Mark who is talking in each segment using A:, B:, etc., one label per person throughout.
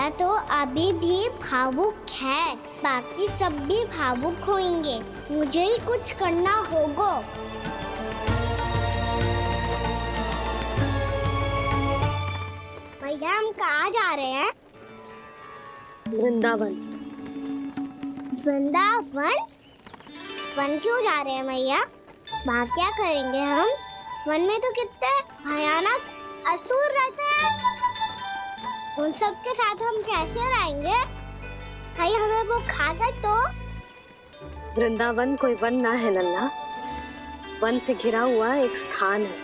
A: मैया तो अभी भी भावुक है, बाकी सब भी भावुक होंगे। मुझे ही कुछ करना होगा। भैया हम कहाँ जा रहे हैं?
B: वृंदावन।
A: वृंदावन? वन क्यों जा रहे हैं मैया? वहाँ क्या करेंगे हम? वन में तो कितने भयानक असुर रहते हैं। उन सब के साथ हम कैसे रहेंगे? भाई हमें वो खा गए तो?
B: वृंदावन कोई वन ना है लल्ला, वन से घिरा हुआ एक स्थान है।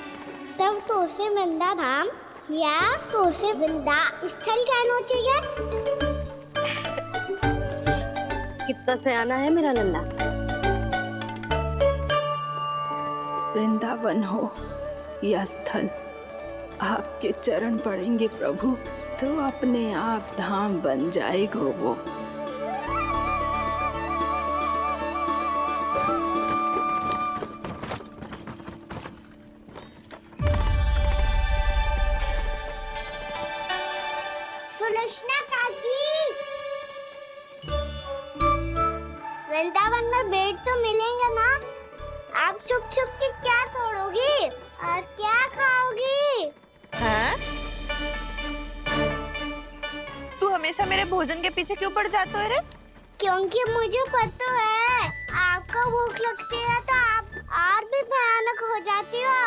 A: तब तो उसे वृंदा धाम या तो उसे वृंदा स्थल कहना चाहिए।
B: कितना सयाना है मेरा लल्ला।
C: वृंदावन हो या स्थल, आपके चरण पड़ेंगे प्रभु तो अपने आप धाम बन जाएगा वो।
A: सुलक्षणा काकी, वृंदावन में बेट तो मिलेंगे ना? आप छुप छुप के क्या तोड़ोगी और क्या खाओगी?
D: हाँ? तू हमेशा मेरे भोजन के पीछे क्यों पड़ जाता है रे?
A: क्योंकि मुझे पता है आपको भूख लगती है तो आप और भी भयानक हो जाती हो।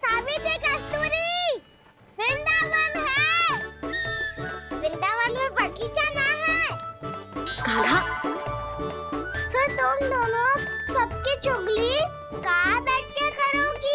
A: सावित्री, कस्तूरी, वृंदावन है। वृंदावन में बगीचा ना है।
B: कान्हा,
A: फिर तुम दोनों सबकी चुगली कहाँ बैठ के करोगी?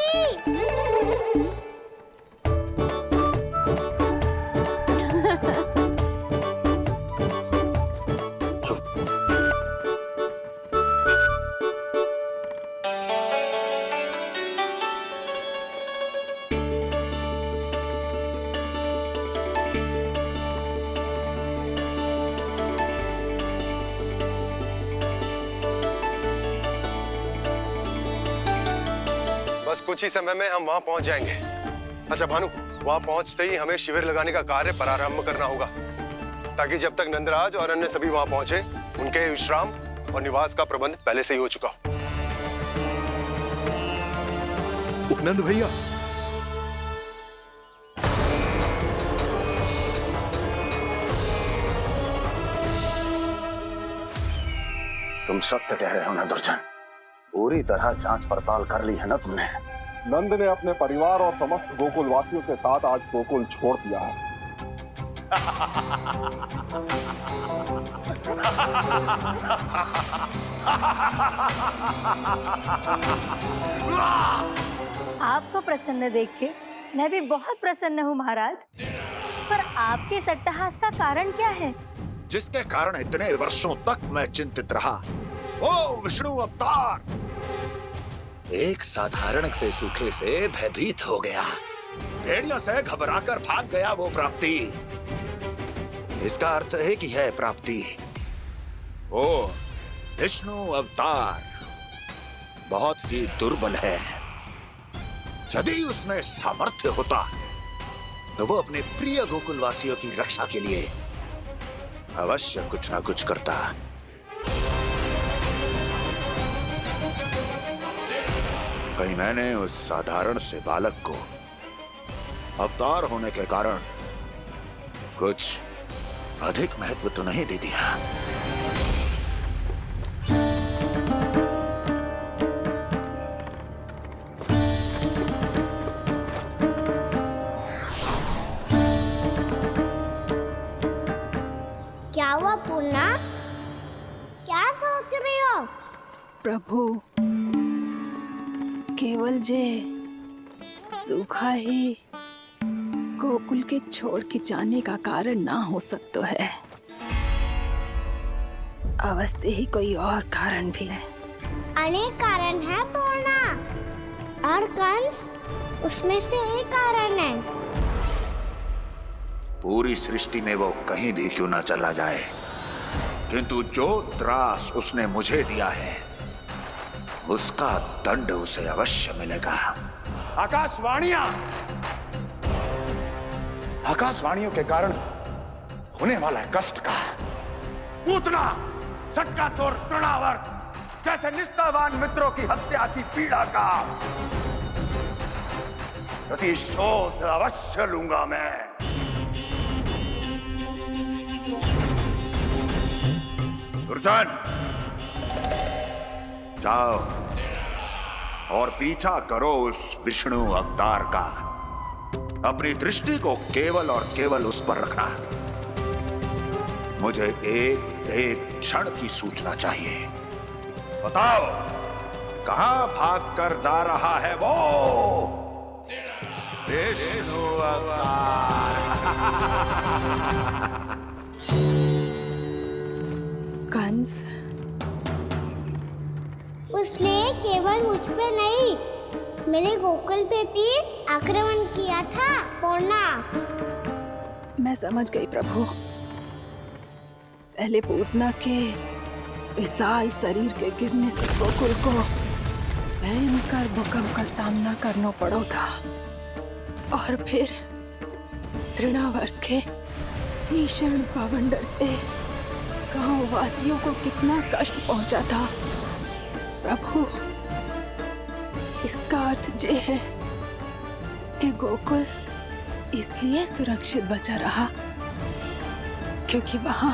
E: बस कुछ ही समय में हम वहां पहुंच जाएंगे। अच्छा भानु, वहां पहुंचते ही हमें शिविर लगाने का कार्य प्रारंभ करना होगा, ताकि जब तक नंदराज और अन्य सभी वहां पहुंचे उनके विश्राम और निवास का प्रबंध पहले से ही हो चुका हो।
F: उपनंद भैया,
G: तुम सत्य कह रहे हो ना दुर्जन? पूरी तरह जांच पड़ताल कर ली है ना तुमने?
H: नंद ने अपने परिवार और समस्त गोकुल वासियों के साथ आज गोकुल छोड़ दिया है।
I: आपको प्रसन्न देख के मैं भी बहुत प्रसन्न हूँ महाराज। पर आपके इस अट्टहास का कारण क्या है?
G: जिसके कारण इतने वर्षों तक मैं चिंतित रहा, ओ विष्णु अवतार एक साधारण से सूखे से भयभीत हो गया, भेड़ियों से घबराकर भाग गया वो प्राप्ति। इसका अर्थ है कि यह प्राप्ति ओ विष्णु अवतार बहुत ही दुर्बल है। यदि उसमें सामर्थ्य होता तो वो अपने प्रिय गोकुलवासियों की रक्षा के लिए अवश्य कुछ ना कुछ करता। कहीं मैंने उस साधारण से बालक को अवतार होने के कारण कुछ अधिक महत्व तो नहीं दे दिया।
A: क्या हुआ पूर्णा? क्या सोच रही हो?
C: प्रभु, केवल जे सूखा ही गोकुल के छोड़ के जाने का कारण ना हो सकता है, अवश्य ही कोई और कारण भी है।
A: अनेक कारण है पूर्णा, और कंस उसमें से एक कारण है।
G: पूरी सृष्टि में वो कहीं भी क्यों ना चला जाए, किंतु जो त्रास उसने मुझे दिया है उसका दंड उसे अवश्य मिलेगा। आकाशवाणियां, आकाशवाणियों के कारण होने वाला है कष्ट का, पूतना, सटका चोर, तृणावर्त जैसे निष्ठावान मित्रों की हत्या की पीड़ा का प्रतिशोध अवश्य लूंगा मैं। दुर्जन, जाओ और पीछा करो उस विष्णु अवतार का। अपनी दृष्टि को केवल और केवल उस पर रखना। मुझे एक क्षण की सूचना चाहिए। बताओ, कहां भागकर जा रहा है वो विष्णु अवतार?
C: कंस,
A: उसने केवल मुझ पे नहीं, मेरे गोकुल पे भी आक्रमण किया था पूर्णा।
C: मैं समझ गई प्रभु। पहले पूतना के विशाल शरीर के गिरने से गोकुल को भयंकर भूकंप का सामना करना पड़ा था, और फिर तृणावर्त के भीषण पावंडर से गांव वासियों को कितना कष्ट पहुंचा था। प्रभु, इसका अर्थ ये है कि गोकुल इसलिए सुरक्षित बचा रहा क्योंकि वहां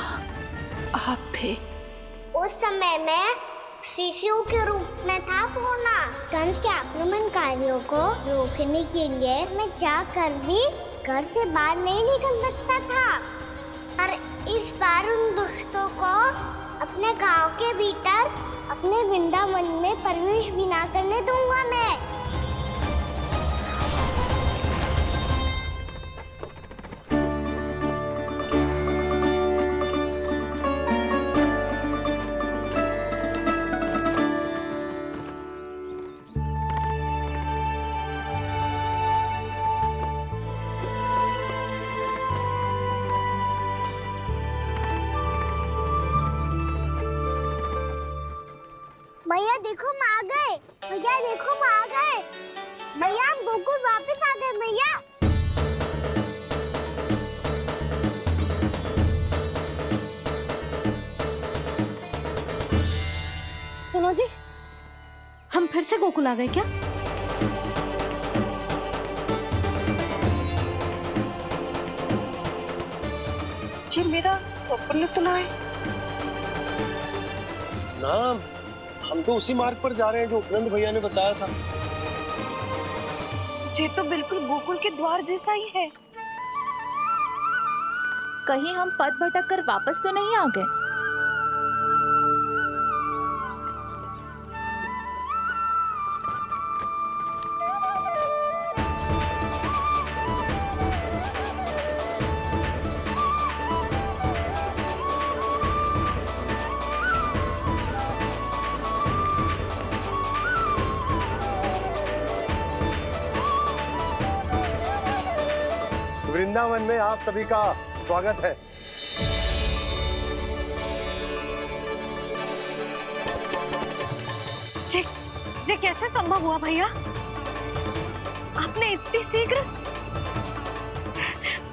C: आप थे।
A: उस समय मैं शिशु के रूप में था पूर्णा। कंस के आक्रमणकारियों को रोकने के लिए मैं जाकर भी घर से बाहर नहीं निकल सकता था, और इस बार उन दुष्टों को अपने गांव के भीतर अपने वृंदावन में प्रवेश भी ना करने दूंगा मैं। भैया देखो हम आ गए, भैया देखो हम आ गए, भैया हम गोकुल वापस आ गए भैया।
B: सुनो जी, हम फिर से गोकुल आ गए क्या?
D: जी मेरा स्वप्न तो ना है।
E: ना, हम तो उसी मार्ग पर जा रहे हैं जो उपनंद भैया ने बताया था।
D: ये तो बिल्कुल गोकुल के द्वार जैसा ही है। कहीं हम पथ भटक कर वापस तो नहीं आ गए?
E: वृंदावन में आप सभी का स्वागत है।
B: ये कैसे संभव हुआ भैया? आपने इतनी शीघ्र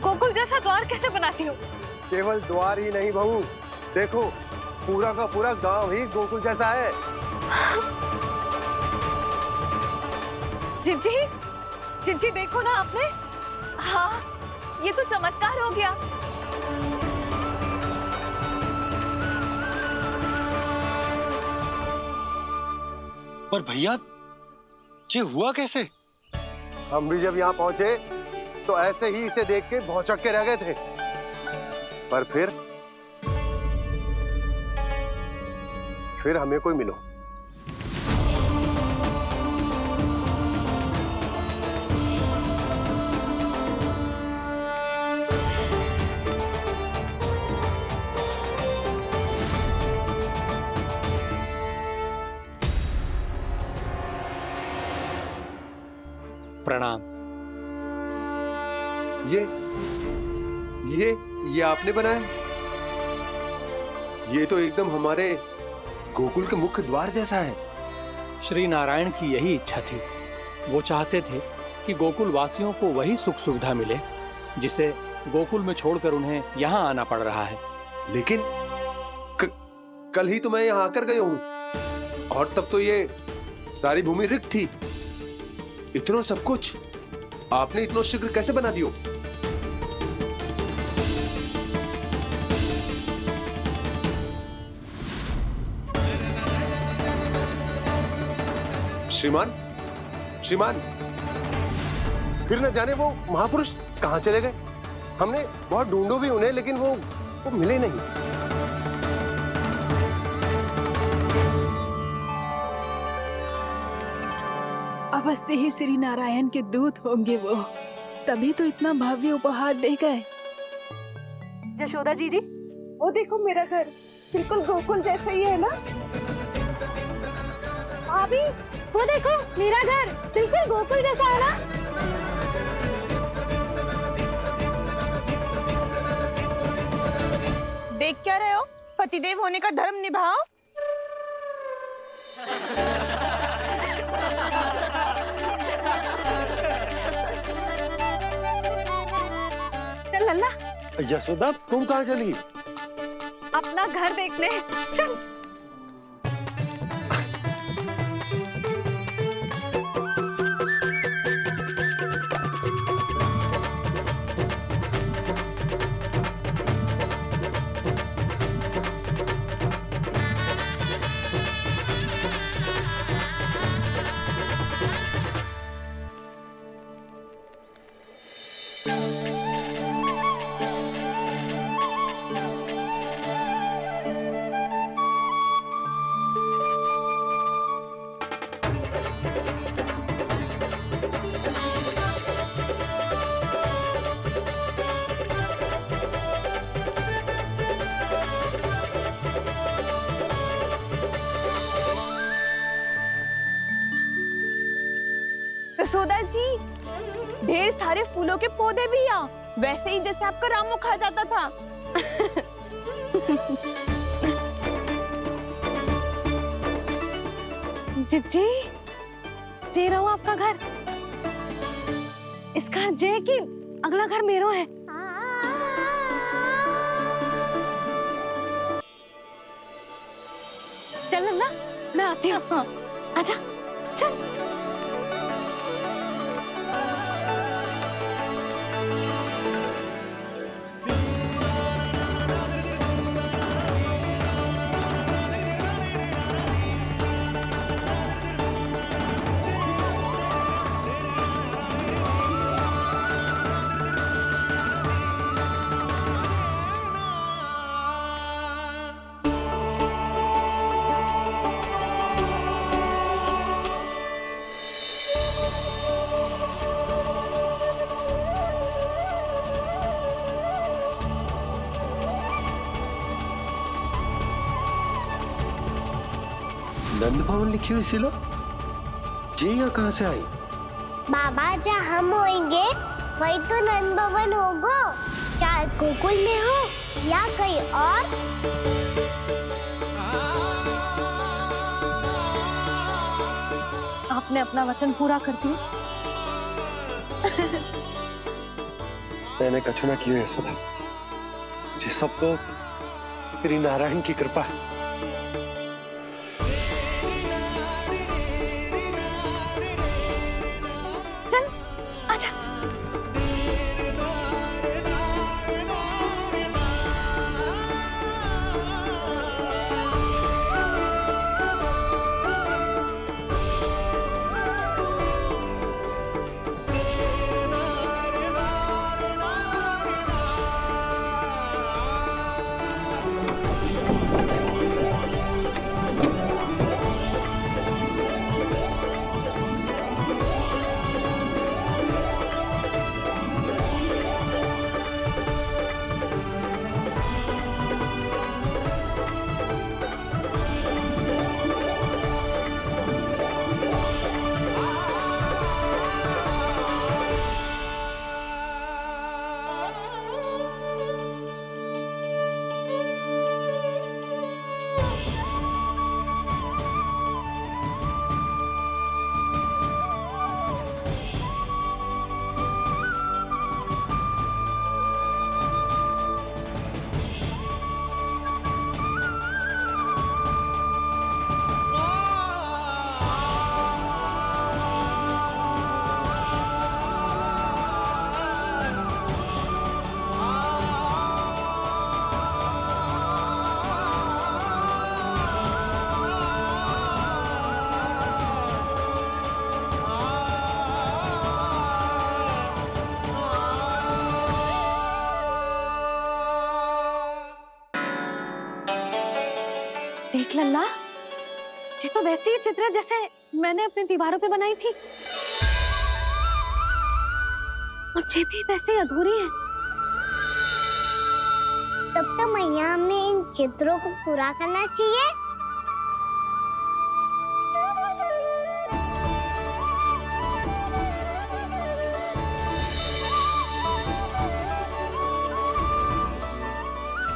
B: गोकुल जैसा द्वार कैसे बनाती हो?
E: केवल द्वार ही नहीं बहू, देखो पूरा का पूरा गांव ही गोकुल जैसा है।
B: जिज्जी, जिज्जी देखो ना आपने। हाँ, ये तो चमत्कार हो गया।
E: पर भैया, ये हुआ कैसे? हम भी जब यहाँ पहुंचे तो ऐसे ही इसे देख के भौचक के रह गए थे, पर फिर हमें कोई मिलो।
J: प्रणाम।
E: ये आपने बनाया? ये तो एकदम हमारे गोकुल के मुख्य द्वार जैसा है।
J: श्री नारायण की यही इच्छा थी। वो चाहते थे कि गोकुल वासियों को वही सुख सुविधा मिले जिसे गोकुल में छोड़कर उन्हें यहाँ आना पड़ रहा है।
E: लेकिन कल ही तो मैं यहाँ आकर गया हूँ और तब तो ये सारी भूमि रिक्त थी। इतना सब कुछ आपने इतना शीघ्र कैसे बना दियो? श्रीमान, श्रीमान, फिर न जाने वो महापुरुष कहाँ चले गए। हमने बहुत ढूंढो भी उन्हें, लेकिन वो मिले नहीं।
C: अवश्य ही श्री नारायण के दूत होंगे वो, तभी तो इतना भव्य उपहार दे गए।
B: यशोदा जी,
D: वो देखो मेरा घर बिल्कुल गोकुल जैसा ही है ना।
I: भाभी वो देखो मेरा घर बिल्कुल गोकुल जैसा है ना।
D: देख क्या रहे हो? पतिदेव होने का धर्म निभाओ।
B: चल लल्ला,
F: यशोदा तुम कहाँ चली?
B: अपना घर देखने चल।
D: यशोदा जी, ढेर सारे फूलों के पौधे भी यहाँ, वैसे ही जैसे आपका रामू खा जाता था।
B: जी जे रहो आपका घर। इस घर जे की अगला घर मेरो है। चल ना, मैं आती हूँ। आजा, चल।
E: नंद भवन लिखी हुई सिलो जी यहाँ कहाँ से आई?
A: बाबा जहाँ हम होंगे वही तो नंद भवन होगा, चाहे गोकुल में हो या कहीं और।
B: आपने अपना वचन पूरा कर दिया।
F: मैंने कछु ना किया यशोदा, ये सब तो श्री नारायण की कृपा है।
B: चल, आजा। देख लल्ला, ये तो वैसी ही चित्र है जैसे मैंने अपनी दीवारों पे बनाई थी, और ये भी वैसे ही अधूरी है।
A: तब तो मैया हमें इन चित्रों को पूरा करना चाहिए।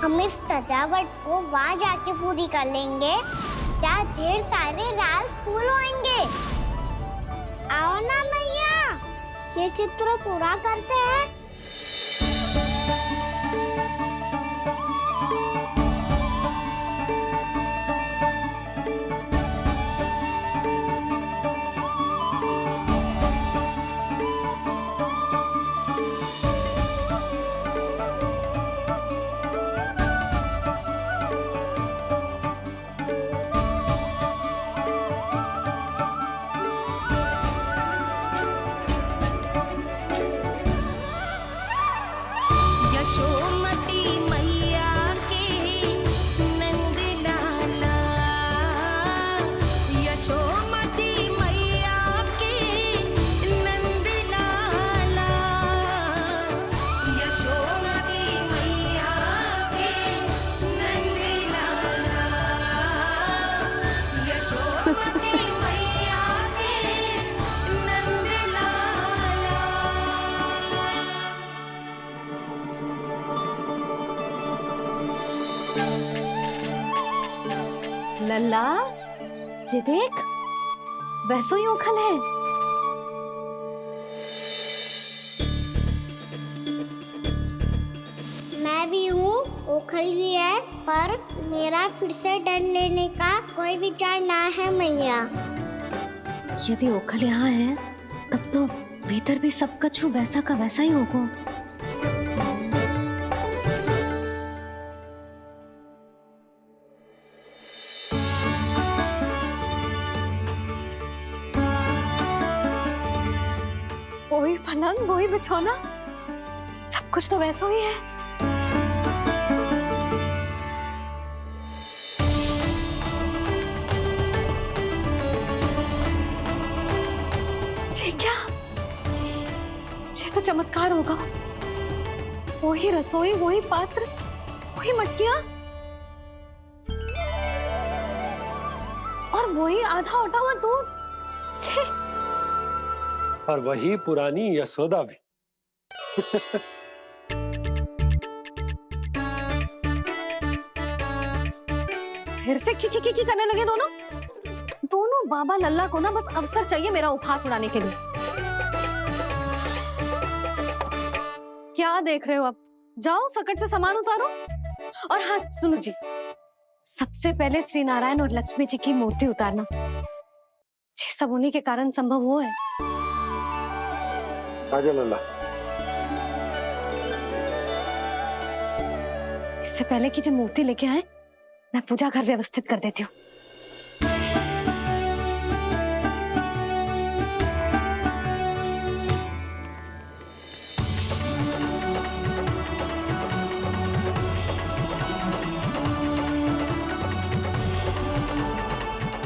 A: हम इस सजावट को वहाँ जाके पूरी कर लेंगे जहाँ ढेर सारे लाल फूल होंगे। आओ ना मैया, ये चित्र पूरा करते हैं।
K: यशोमती मैया के नंद लाला, यशोमती मैया के नंद लाला, यशोमती मैया के नंद लाला, यशोमती मैया के नंद लाला।
B: लल्ला, ये देख, वैसो ही उखल है।
A: मैं भी हूँ, ओखल भी है, पर मेरा फिर से डर लेने का कोई विचार ना है मैया।
B: यदि ओखल यहाँ है, तब तो भीतर भी सब कछु वैसा का वैसा ही होगा। वही पलंग, वही बिछौना, सब कुछ तो वैसा ही है। ये क्या? ये तो चमत्कार होगा। वही रसोई, वही पात्र, वही मटकियां, और वही आधा उटा हुआ दूध। छे!
F: और वही पुरानी यशोदा भी।
B: फिर से की करने लगे दोनों बाबा लल्ला को ना बस अवसर चाहिए मेरा उपहास उड़ाने के लिए। क्या देख रहे हो? अब जाओ, सकट से सामान उतारो। और हाँ सुनो जी, सबसे पहले श्री नारायण और लक्ष्मी जी की मूर्ति उतारना। ये सब उन्हीं के कारण संभव हुआ है।
F: आजा लल्ला।
B: इससे पहले कि जो मूर्ति लेके आए, मैं पूजा घर व्यवस्थित कर देती हूँ।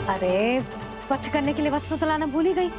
B: अरे, स्वच्छ करने के लिए वस्त्र तो लाना भूल ही गई।